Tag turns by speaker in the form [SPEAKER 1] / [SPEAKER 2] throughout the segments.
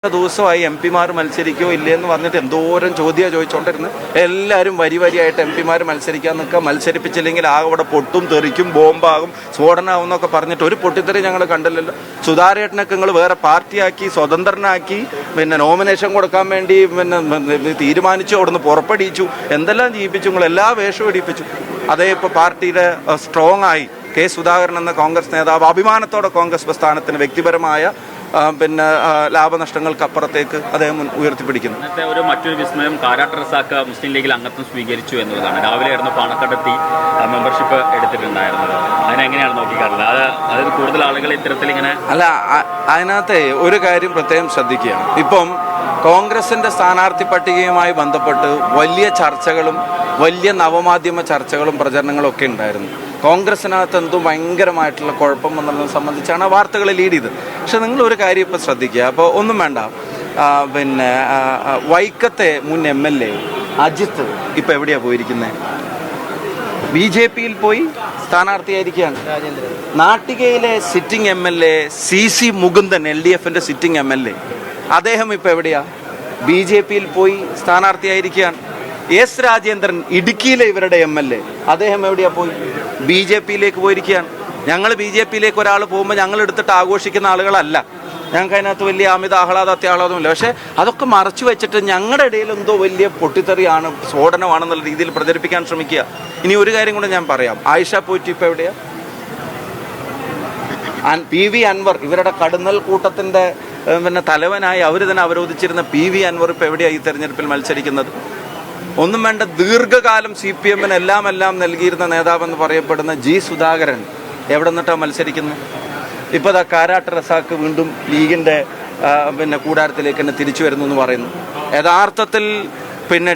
[SPEAKER 1] ദിവസമായി എം പിമാർ മത്സരിക്കുകയോ ഇല്ലയെന്ന് പറഞ്ഞിട്ട് എന്തോരം ചോദ്യമാണ് ചോദിച്ചുകൊണ്ടിരുന്നത്. എല്ലാവരും വരിയായിട്ട് എം പിമാർ മത്സരിക്കാൻ നിൽക്കുക, മത്സരിപ്പിച്ചില്ലെങ്കിൽ അവിടെ പൊട്ടും തെറിക്കും ബോംബാകും സ്ഫോടനമാകും എന്നൊക്കെ പറഞ്ഞിട്ട് ഒരു പൊട്ടിത്തെറി ഞങ്ങൾ കണ്ടില്ലല്ലോ. സുധാരേട്ടനൊക്കെ നിങ്ങൾ വേറെ പാർട്ടിയാക്കി സ്വതന്ത്രനാക്കി നോമിനേഷൻ കൊടുക്കാൻ വേണ്ടി തീരുമാനിച്ചു, അവിടുന്ന് പുറപ്പെടിച്ചു, എന്തെല്ലാം ചെയ്യിപ്പിച്ചു, നിങ്ങൾ എല്ലാ വേഷവും ഇടിപ്പിച്ചു. അതേ ഇപ്പോൾ പാർട്ടിയുടെ സ്ട്രോങ് ആയി കെ സുധാകരൻ എന്ന കോൺഗ്രസ് നേതാവ് അഭിമാനത്തോടെ കോൺഗ്രസ് പ്രസ്ഥാനത്തിന് വ്യക്തിപരമായ ലാഭനഷ്ടങ്ങൾക്കപ്പുറത്തേക്ക് അദ്ദേഹം ഉയർത്തിപ്പിടിക്കുന്നു.
[SPEAKER 2] ഇന്നത്തെ മറ്റൊരു വിസ്മയം കാരാട്ട് റസാഖ് മുസ്ലിം ലീഗിൽ അംഗത്വം സ്വീകരിച്ചു എന്നുള്ളതാണ്. രാവിലെ ആയിരുന്നു പാണക്കാടെത്തി മെമ്പർഷിപ്പ് എടുത്തിട്ടുണ്ടായിരുന്നത്. അതിനെങ്ങനെയാണ് നോക്കിക്കാറുള്ളത്? അതായത് കൂടുതൽ ആളുകൾ ഇത്തരത്തിൽ ഇങ്ങനെ
[SPEAKER 1] അല്ല, അതിനകത്തെ ഒരു കാര്യം പ്രത്യേകം ശ്രദ്ധിക്കുകയാണ്. ഇപ്പം കോൺഗ്രസിന്റെ സ്ഥാനാർത്ഥി പട്ടികയുമായി ബന്ധപ്പെട്ട് വലിയ ചർച്ചകളും വലിയ നവമാധ്യമ ചർച്ചകളും പ്രചരണങ്ങളും ഒക്കെ ഉണ്ടായിരുന്നു. കോൺഗ്രസിനകത്ത് എന്തോ ഭയങ്കരമായിട്ടുള്ള കുഴപ്പം എന്നുള്ളത് സംബന്ധിച്ചാണ് വാർത്തകൾ ലീഡ് ചെയ്തത്. പക്ഷെ നിങ്ങളൊരു കാര്യം ഇപ്പോൾ ശ്രദ്ധിക്കുക. അപ്പോൾ ഒന്നും വേണ്ട, വൈക്കത്തെ മുൻ MLA അജിത്ത് ഇപ്പം എവിടെയാണ് പോയിരിക്കുന്നത്? BJPയിൽ പോയി സ്ഥാനാർത്ഥിയായിരിക്കുകയാണ്. നാട്ടികയിലെ സിറ്റിംഗ് MLA CC മുകുന്ദൻ, LDFന്റെ സിറ്റിംഗ് MLA, അദ്ദേഹം ഇപ്പം എവിടെയാ? BJPയിൽ പോയി സ്ഥാനാർത്ഥിയായിരിക്കുകയാണ്. S രാജേന്ദ്രൻ ഇടുക്കിയിലെ ഇവരുടെ MLA, അദ്ദേഹം എവിടെയാ പോയി? BJPയിലേക്ക് പോയിരിക്കുകയാണ്. ഞങ്ങൾ BJPയിലേക്ക് ഒരാൾ പോകുമ്പോൾ ഞങ്ങൾ എടുത്തിട്ട് ആഘോഷിക്കുന്ന ആളുകളല്ല. ഞങ്ങൾക്ക് അതിനകത്ത് വലിയ അത്യാഹ്ലാദമൊന്നുമില്ല. പക്ഷേ അതൊക്കെ മറച്ചു വെച്ചിട്ട് ഞങ്ങളുടെ ഇടയിൽ എന്തോ വലിയ പൊട്ടിത്തെറിയാണ്, സ്ഫോടനമാണെന്നുള്ള രീതിയിൽ പ്രചരിപ്പിക്കാൻ ശ്രമിക്കുക. ഇനി ഒരു കാര്യം കൂടെ ഞാൻ പറയാം. ആയിഷ പോറ്റി ഇപ്പം എവിടെയാ? PV അൻവർ, ഇവരുടെ കടുന്നൽ കൂട്ടത്തിൻ്റെ തലവനായി അവർ തന്നെ അവരോധിച്ചിരുന്ന PV അൻവർ ഇപ്പം എവിടെയാണ് ഈ തെരഞ്ഞെടുപ്പിൽ മത്സരിക്കുന്നത്? ഒന്നും വേണ്ട, ദീർഘകാലം CPM-ന് എല്ലാം നൽകിയിരുന്ന നേതാവെന്ന് പറയപ്പെടുന്ന G സുധാകരൻ എവിടെ നിന്നിട്ടാണ് മത്സരിക്കുന്നത്? ഇപ്പോൾ കാരാട്ട് റസാഖ് വീണ്ടും ലീഗിൻ്റെ കൂടാരത്തിലേക്ക് തന്നെ തിരിച്ചു വരുന്നു എന്ന് പറയുന്നു. യഥാർത്ഥത്തിൽ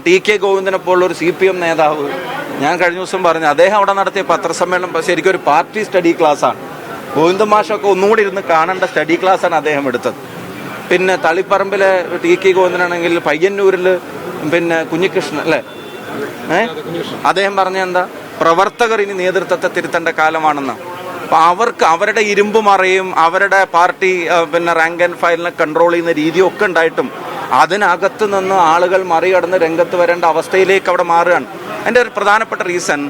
[SPEAKER 1] TK ഗോവിന്ദനെ പോലുള്ളൊരു CPM നേതാവ്, ഞാൻ കഴിഞ്ഞ ദിവസം പറഞ്ഞു, അദ്ദേഹം അവിടെ നടത്തിയ പത്രസമ്മേളനം ശരിക്കും ഒരു പാർട്ടി സ്റ്റഡി ക്ലാസ്സാണ്. ഗോവിന്ദ മാഷൊക്കെ ഒന്നുകൂടി ഇരുന്ന് കാണേണ്ട സ്റ്റഡി ക്ലാസ്സാണ് അദ്ദേഹം എടുത്തത്. തളിപ്പറമ്പിലെ TK ഗോവിന്ദനാണെങ്കിൽ പയ്യന്നൂരിൽ കുഞ്ഞികൃഷ്ണൻ അല്ലേ, അദ്ദേഹം പറഞ്ഞ എന്താ, പ്രവർത്തകർ ഇനി നേതൃത്വത്തെ തിരുത്തേണ്ട കാലമാണെന്ന്. അപ്പം അവർക്ക് അവരുടെ ഇരുമ്പ് മറയും അവരുടെ പാർട്ടി റാങ്ക് ആൻഡ് ഫയലിനെ കൺട്രോൾ ചെയ്യുന്ന രീതിയൊക്കെ ഉണ്ടായിട്ടും അതിനകത്ത് നിന്ന് ആളുകൾ മറികടന്ന് രംഗത്ത് വരേണ്ട അവസ്ഥയിലേക്ക് അവിടെ മാറുകയാണ്. അതിൻ്റെ ഒരു പ്രധാനപ്പെട്ട റീസൺ,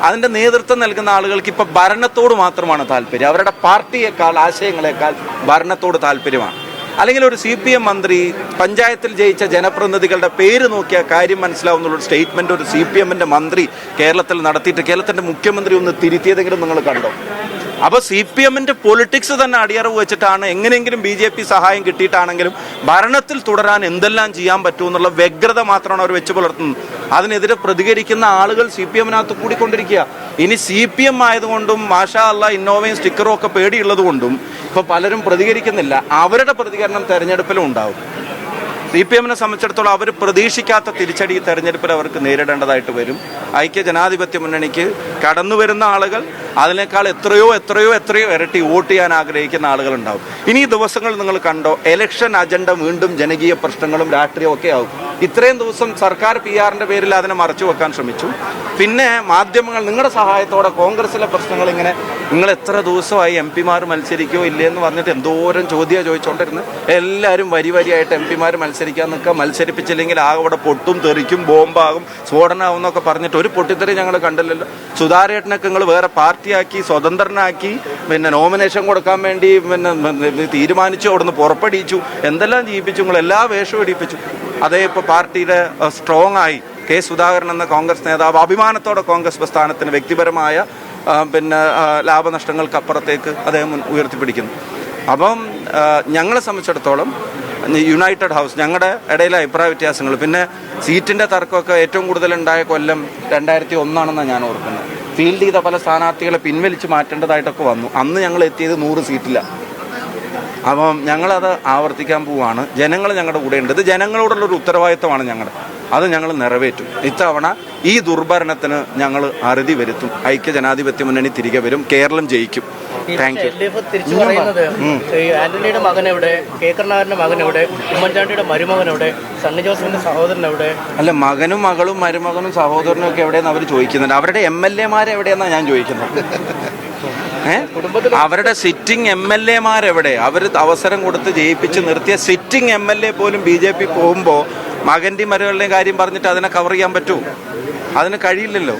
[SPEAKER 1] അതിൻ്റെ നേതൃത്വം നൽകുന്ന ആളുകൾക്ക് ഇപ്പോൾ ഭരണത്തോട് മാത്രമാണ് താല്പര്യം. അവരുടെ പാർട്ടിയേക്കാൾ ആശയങ്ങളെക്കാൾ ഭരണത്തോട് താല്പര്യമാണ്. അല്ലെങ്കിൽ ഒരു CPM മന്ത്രി പഞ്ചായത്തിൽ ജയിച്ച ജനപ്രതിനിധികളുടെ പേര് നോക്കിയാൽ കാര്യം മനസ്സിലാവുന്നുള്ളൊരു സ്റ്റേറ്റ്മെൻറ്റ് ഒരു CPM-ൻ്റെ മന്ത്രി കേരളത്തിൽ നടത്തിയിട്ട് കേരളത്തിൻ്റെ മുഖ്യമന്ത്രി ഒന്ന് തിരുത്തിയതെങ്കിലും നിങ്ങൾ കണ്ടോ? അപ്പോൾ CPM-ൻ്റെ പൊളിറ്റിക്സ് തന്നെ അടിയറവ് വെച്ചിട്ടാണ് എങ്ങനെയെങ്കിലും BJP സഹായം കിട്ടിയിട്ടാണെങ്കിലും ഭരണത്തിൽ തുടരാൻ എന്തെല്ലാം ചെയ്യാൻ പറ്റുമെന്നുള്ള വ്യഗ്രത മാത്രമാണ് അവർ വെച്ച് പുലർത്തുന്നത്. അതിനെതിരെ പ്രതികരിക്കുന്ന ആളുകൾ CPM-നകത്ത് കൂടിക്കൊണ്ടിരിക്കുക. ഇനി CPM ആയതുകൊണ്ടും മാഷാ അല്ലാ ഇന്നോവയും സ്റ്റിക്കറും ഒക്കെ പേടിയുള്ളത് കൊണ്ടും ഇപ്പോൾ പലരും പ്രതികരിക്കുന്നില്ല. അവരുടെ പ്രതികരണം തെരഞ്ഞെടുപ്പിലും ഉണ്ടാവും. CPM-നെ സംബന്ധിച്ചിടത്തോളം അവർ പ്രതീക്ഷിക്കാത്ത തിരിച്ചടി തെരഞ്ഞെടുപ്പിൽ അവർക്ക് നേരിടേണ്ടതായിട്ട് വരും. ഐക്യ ജനാധിപത്യ മുന്നണിക്ക് കടന്നു വരുന്ന ആളുകൾ അതിനേക്കാൾ എത്രയോ ഇരട്ടി വോട്ട് ചെയ്യാൻ ആഗ്രഹിക്കുന്ന ആളുകളുണ്ടാവും. ഇനി ഈ ദിവസങ്ങൾ നിങ്ങൾ കണ്ടോ, എലക്ഷൻ അജണ്ട വീണ്ടും ജനകീയ പ്രശ്നങ്ങളും രാഷ്ട്രീയവും ഒക്കെ ആവും. ഇത്രയും ദിവസം സർക്കാർ PR-ന്റെ പേരിൽ അതിനെ മറച്ചു വെക്കാൻ ശ്രമിച്ചു. പിന്നെ മാധ്യമങ്ങൾ നിങ്ങളുടെ സഹായത്തോടെ കോൺഗ്രസിലെ പ്രശ്നങ്ങൾ ഇങ്ങനെ, നിങ്ങൾ എത്ര ദിവസമായി എം പിമാർ മത്സരിക്കുകയോ ഇല്ലയെന്ന് പറഞ്ഞിട്ട് എന്തോരം ചോദ്യമാണ് ചോദിച്ചുകൊണ്ടിരുന്നത്. എല്ലാവരും വരിയായിട്ട് എം പിമാർ മത്സരിക്കാൻ നിൽക്കുക, മത്സരിപ്പിച്ചില്ലെങ്കിൽ അവിടെ പൊട്ടും തെറിക്കും ബോംബാകും സ്ഫോടനമാകും എന്നൊക്കെ പറഞ്ഞിട്ട് ഒരു പൊട്ടിത്തെറി ഞങ്ങൾ കണ്ടില്ലല്ലോ. സുധാരേട്ടനൊക്കെ നിങ്ങൾ വേറെ പാർട്ടിയാക്കി സ്വതന്ത്രനാക്കി നോമിനേഷൻ കൊടുക്കാൻ വേണ്ടി തീരുമാനിച്ചു, അവിടുന്ന് പുറപ്പെടിച്ചു, എന്തെല്ലാം ചെയ്യിപ്പിച്ചു, നിങ്ങൾ എല്ലാ വേഷവും ഇടിപ്പിച്ചു. അതേ ഇപ്പോൾ പാർട്ടിയുടെ സ്ട്രോങ് ആയി കെ സുധാകരൻ എന്ന കോൺഗ്രസ് നേതാവ് അഭിമാനത്തോടെ കോൺഗ്രസ് പ്രസ്ഥാനത്തിന് വ്യക്തിപരമായ ലാഭനഷ്ടങ്ങൾക്കപ്പുറത്തേക്ക് അദ്ദേഹം ഉയർത്തിപ്പിടിക്കുന്നു. അപ്പം ഞങ്ങളെ സംബന്ധിച്ചിടത്തോളം യുണൈറ്റഡ് ഹൗസ്, ഞങ്ങളുടെ ഇടയിലെ അഭിപ്രായ വ്യത്യാസങ്ങൾ, പിന്നെ സീറ്റിൻ്റെ തർക്കമൊക്കെ ഏറ്റവും കൂടുതലുണ്ടായ കൊല്ലം 2001 ഞാൻ ഓർക്കുന്നത്. ഫീൽഡ് ചെയ്ത പല സ്ഥാനാർത്ഥികളെ പിൻവലിച്ച് മാറ്റേണ്ടതായിട്ടൊക്കെ വന്നു. അന്ന് ഞങ്ങൾ എത്തിയത് 100 സീറ്റിലാണ്. അപ്പം ഞങ്ങളത് ആവർത്തിക്കാൻ പോവുകയാണ്. ജനങ്ങൾ ഞങ്ങളുടെ കൂടെയുണ്ട്. ഇത് ജനങ്ങളോടുള്ളൊരു ഉത്തരവാദിത്തമാണ് ഞങ്ങളുടെ, അത് ഞങ്ങൾ നിറവേറ്റും. ഇത്തവണ ഈ ദുർഭരണത്തിന് ഞങ്ങൾ അറുതി വരുത്തും. ഐക്യ ജനാധിപത്യ മുന്നണി തിരികെ വരും, കേരളം ജയിക്കും. Thank you.
[SPEAKER 3] തിരിച്ചു പറയുന്നത് ആന്റണിയുടെ മകൻ എവിടെ, കെ കരുണാകരന്റെ മകൻ എവിടെ, ഉമ്മൻചാണ്ടിയുടെ മരുമകൻ എവിടെ, സണ്ണി ജോസഫിന്റെ സഹോദരൻ എവിടെ?
[SPEAKER 1] അല്ല, മകനും മകളും മരുമകനും സഹോദരനും ഒക്കെ എവിടെയെന്ന് അവർ ചോദിക്കുന്നുണ്ട്. അവരുടെ MLA-മാരെ എവിടെയെന്നാണ് ഞാൻ ചോദിക്കുന്നത്. അവരുടെ സിറ്റിംഗ് MLA-മാരെവിടെ? അവർ അവസരം കൊടുത്ത് ജയിപ്പിച്ച് നിർത്തിയ സിറ്റിംഗ് MLA പോലും BJP പോകുമ്പോൾ മകൻ്റെയും മരുകളുടെയും കാര്യം പറഞ്ഞിട്ട് അതിനെ കവർ ചെയ്യാൻ പറ്റുമോ? അതിന് കഴിയില്ലല്ലോ.